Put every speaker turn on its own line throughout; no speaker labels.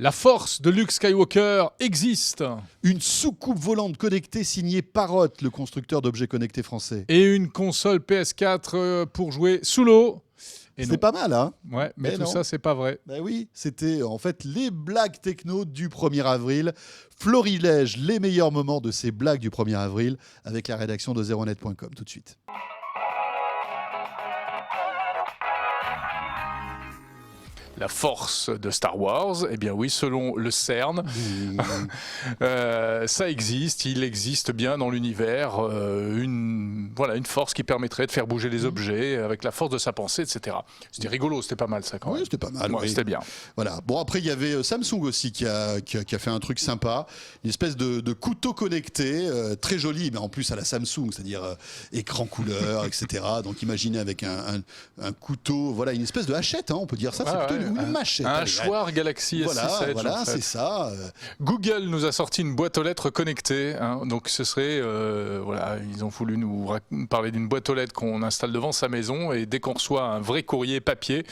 La force de Luke Skywalker existe.
Une soucoupe volante connectée signée Parrot, le constructeur d'objets connectés français.
Et une console PS4 pour jouer sous l'eau.
C'est pas mal, hein?
Ouais, mais tout
non.
ça, c'est pas vrai.
Ben oui, c'était en fait les blagues techno du 1er avril. Florilège les meilleurs moments de ces blagues du 1er avril avec la rédaction de zeronet.com. Tout de suite.
La force de Star Wars, eh bien oui, selon le CERN, ça existe, il existe bien dans l'univers une force qui permettrait de faire bouger les objets avec la force de sa pensée, etc. C'était rigolo, c'était pas mal ça quand même.
Oui, c'était pas mal.
Ouais,
Oui.
C'était bien.
Voilà. Bon, après, il y avait Samsung aussi qui a fait un truc sympa, une espèce de couteau connecté, très joli, mais en plus à la Samsung, c'est-à-dire écran couleur, etc. Donc imaginez avec un couteau, voilà, une espèce de hachette, hein, on peut dire ça, c'est plutôt une machette.
Un hachoir Galaxy S6 Edge.
Voilà,
en fait.
c'est ça.
Google nous a sorti une boîte aux lettres connectée, hein. Donc ce serait, ils ont voulu nous parler d'une boîte aux lettres qu'on installe devant sa maison et dès qu'on reçoit un vrai courrier papier,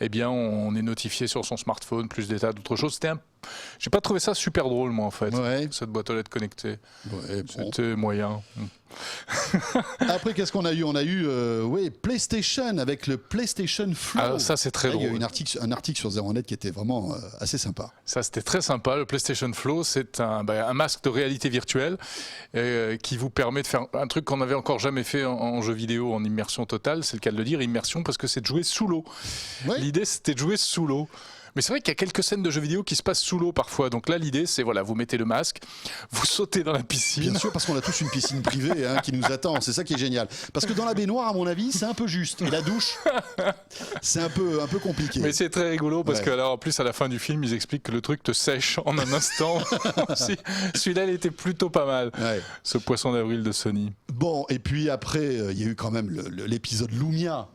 eh bien on est notifié sur son smartphone, plus des tas d'autres choses. J'ai pas trouvé ça super drôle moi en fait, cette boîte aux lettres connectée. Ouais, c'était moyen.
Après, qu'est-ce qu'on a eu? On a eu PlayStation avec le PlayStation Flow.
Alors, ça, c'est très drôle.
Il y a eu un article sur Zeronet qui était vraiment assez sympa.
Ça, c'était très sympa. Le PlayStation Flow, c'est un masque de réalité virtuelle qui vous permet de faire un truc qu'on n'avait encore jamais fait en jeu vidéo en immersion totale. C'est le cas de le dire, immersion, parce que c'est de jouer sous l'eau. Ouais. L'idée, c'était de jouer sous l'eau. Mais c'est vrai qu'il y a quelques scènes de jeux vidéo qui se passent sous l'eau parfois. Donc là, l'idée, c'est vous mettez le masque, vous sautez dans la piscine.
Bien sûr, parce qu'on a tous une piscine privée qui nous attend. C'est ça qui est génial. Parce que dans la baignoire, à mon avis, c'est un peu juste. Et la douche, c'est un peu compliqué.
Mais c'est très rigolo parce que en plus, à la fin du film, ils expliquent que le truc te sèche en un instant. Celui-là, il était plutôt pas mal. Ouais. Ce poisson d'avril de Sony.
Bon, et puis après, il y a eu quand même l'épisode Lumia.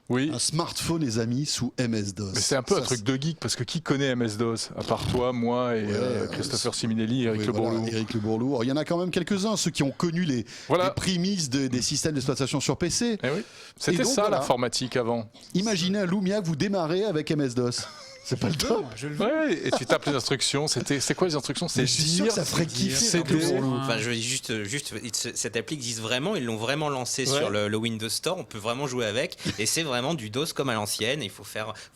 Oui.
Un smartphone, les amis, sous MS-DOS.
Mais c'est un peu un truc de geek, parce que qui connaît MS-DOS à part toi, moi et Christopher Siminelli et Eric Le Bourlourd.
Eric Le Bourlourd. Il y en a quand même quelques-uns, ceux qui ont connu les prémices des systèmes d'exploitation sur PC.
Eh oui. C'était donc, ça l'informatique avant.
Imaginez un Lumia que vous démarrez avec MS-DOS. C'est pas le top.
Et tu tapes les instructions. C'est quoi les instructions?
C'est sûr que ça ferait kiffer.
Enfin, je juste, cette appli existe vraiment. Ils l'ont vraiment lancé sur le Windows Store. On peut vraiment jouer avec. Et c'est vraiment du DOS comme à l'ancienne. Il faut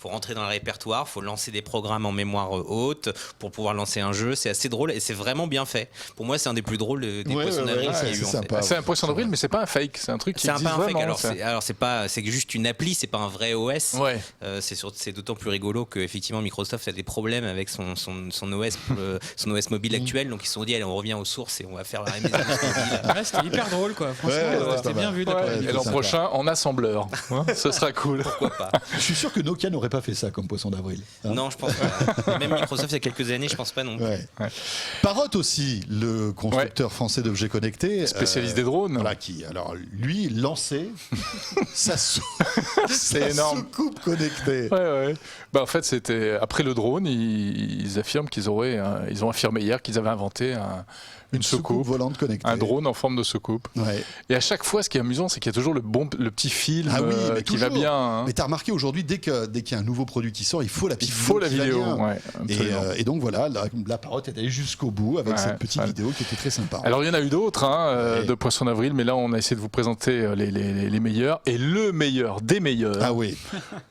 rentrer dans le répertoire. Il faut lancer des programmes en mémoire haute pour pouvoir lancer un jeu. C'est assez drôle et c'est vraiment bien fait. Pour moi, c'est un des plus drôles des poissons d'avril qu'il y a eu.
C'est un poisson d'avril, mais c'est pas un fake. C'est un truc qui existe vraiment.
Alors c'est juste une appli. C'est pas un vrai OS. C'est d'autant plus rigolo que effectivement Microsoft a des problèmes avec son OS mobile actuel, donc ils se sont dit allez, on revient aux sources et on va faire la remise mobile.
C'était hyper drôle quoi, franchement c'était bien vu.
Et l'an prochain en assembleur, ce sera cool.
Pourquoi pas.
Je suis sûr que Nokia n'aurait pas fait ça comme poisson d'avril.
Non, je pense pas. Même Microsoft il y a quelques années, je pense pas non plus.
Parrot aussi, le constructeur français d'objets connectés,
spécialiste des drones.
Voilà, qui alors lui lançait sa soucoupe connectée.
En fait, c'était après le drone, ils affirment ils ont affirmé hier qu'ils avaient inventé une soucoupe
volante connectée.
Un drone en forme de soucoupe. Et à chaque fois, ce qui est amusant, c'est qu'il y a toujours le petit film qui va bien.
Mais t'as remarqué aujourd'hui, dès qu'il y a un nouveau produit qui sort, il faut la petite
vidéo.
Et donc voilà, la Parrot est allée jusqu'au bout avec cette petite vidéo qui était très sympa.
Alors il y en a eu d'autres de Poisson d'avril, mais là on a essayé de vous présenter les meilleurs. Et le meilleur des meilleurs,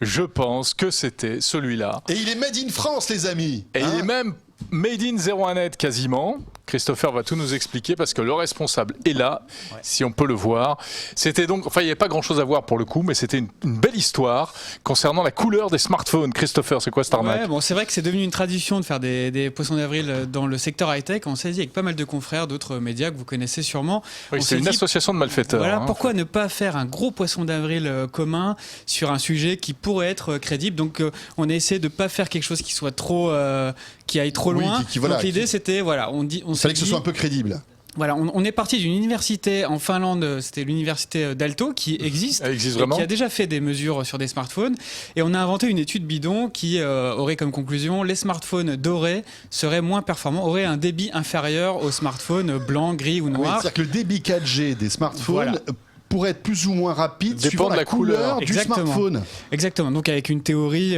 je pense que c'était celui-là.
Et il est made in France, les amis.
Et il est même made in 01net quasiment. Christopher va tout nous expliquer parce que le responsable est là, si on peut le voir. C'était donc, il n'y avait pas grand-chose à voir pour le coup, mais c'était une belle histoire concernant la couleur des smartphones. Christopher, c'est quoi cette arnaque?
C'est vrai que c'est devenu une tradition de faire des poissons d'avril dans le secteur high-tech. On s'est dit avec pas mal de confrères, d'autres médias que vous connaissez sûrement.
Oui, c'est une association de malfaiteurs.
Voilà, pourquoi ne pas faire un gros poisson d'avril commun sur un sujet qui pourrait être crédible. Donc on a essayé de ne pas faire quelque chose qui soit trop... qui aille trop loin. Donc l'idée c'était,
il fallait que ce soit un peu crédible.
Voilà, on est parti d'une université en Finlande, c'était l'université d'Aalto qui existe
vraiment,
qui a déjà fait des mesures sur des smartphones, et on a inventé une étude bidon qui aurait comme conclusion les smartphones dorés seraient moins performants, auraient un débit inférieur aux smartphones blancs, gris ou noirs.
C'est-à-dire que le débit 4G des smartphones pourrait être plus ou moins rapide
dépend
suivant
de
la couleur du smartphone.
Exactement. Donc avec une théorie,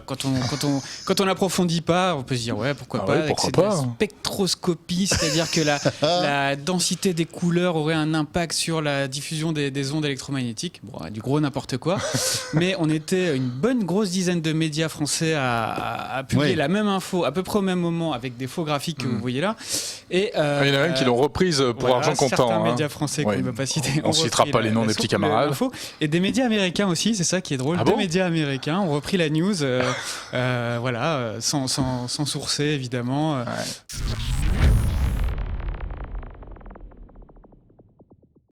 quand on n'approfondit pas, on peut se dire pourquoi pas.
Pourquoi
c'est
pas.
de la spectroscopie, c'est-à-dire que la densité des couleurs aurait un impact sur la diffusion des ondes électromagnétiques. Bon, du gros n'importe quoi. Mais on était une bonne grosse dizaine de médias français à publier la même info à peu près au même moment avec des faux graphiques que vous voyez là. Et
il y en a même qui l'ont reprise pour argent comptant.
Certains médias français qu'on ne va pas citer.
On ne citera pas les noms des petits camarades.
Et des médias américains aussi, c'est ça qui est drôle. Deux médias américains ont repris la news, sans sourcer évidemment.